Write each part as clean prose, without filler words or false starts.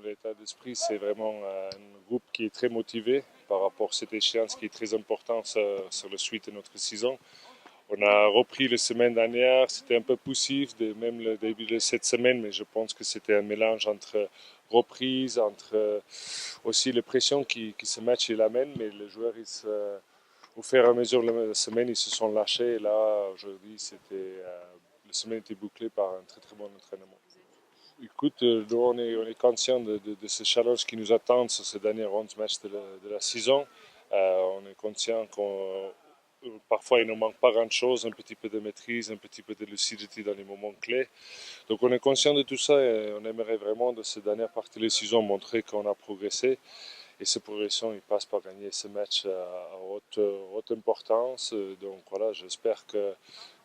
L'état d'esprit, c'est vraiment un groupe qui est très motivé par rapport à cette échéance qui est très importante sur la suite de notre saison. On a repris la semaine dernière, c'était un peu poussif, même le début de cette semaine, mais je pense que c'était un mélange entre reprise, entre aussi les pressions qui ce match il amène, mais les joueurs, au fur et à mesure de la semaine, ils se sont lâchés. Et là, aujourd'hui, la semaine était bouclée par un très très bon entraînement. Écoute, nous, on est conscient de ce challenge qui nous attend sur ces derniers 11 matchs de la saison. On est conscient qu'on parfois il ne manque pas grand-chose, un petit peu de maîtrise, un petit peu de lucidité dans les moments clés. Donc on est conscient de tout ça et on aimerait vraiment de cette dernière partie de la saison montrer qu'on a progressé. Et cette progression, il passe par gagner ce match à haute importance. Donc voilà, j'espère que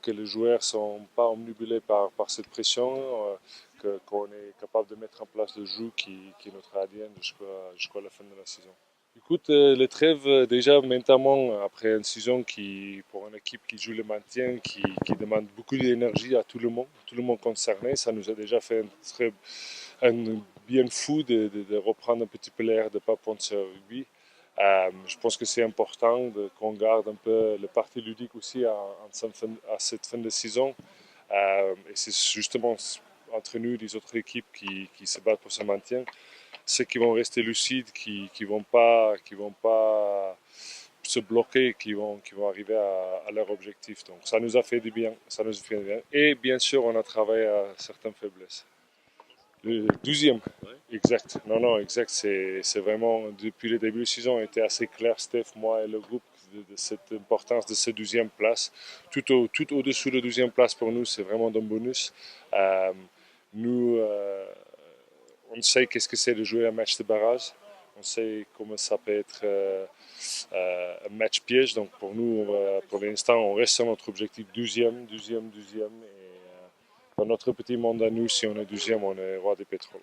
les joueurs ne sont pas omnibulés par cette pression, qu'on est capable de mettre en place le jeu qui est notre ADN jusqu'à la fin de la saison. Écoute, le trêve, déjà maintenant, après une saison pour une équipe qui joue le maintien, qui demande beaucoup d'énergie à tout le monde concerné, ça nous a déjà fait un bien fou de reprendre un petit peu l'air de ne pas penser au rugby. Je pense que c'est important qu'on garde un peu le parti ludique aussi à cette fin de saison. Et c'est justement entre nous et les autres équipes qui se battent pour ce maintien, ceux qui vont rester lucides, qui vont pas se bloquer, qui vont arriver à leur objectif. Donc ça nous a fait du bien, ça nous a fait du bien. Et bien sûr, on a travaillé à certaines faiblesses. Le 12e, exact. Non, non, exact. C'est vraiment, depuis le début de la saison, on était assez clair, Steph, moi et le groupe, de cette importance de cette 12e place. Tout au-dessous de la 12e place, pour nous, c'est vraiment un bonus. Euh, nous, on sait qu'est-ce que c'est de jouer un match de barrage. On sait comment ça peut être un match piège. Donc pour nous, pour l'instant, on reste sur notre objectif 12e, 12e, 12e. Et dans notre petit monde à nous, si on est 12e, on est roi des pétroles.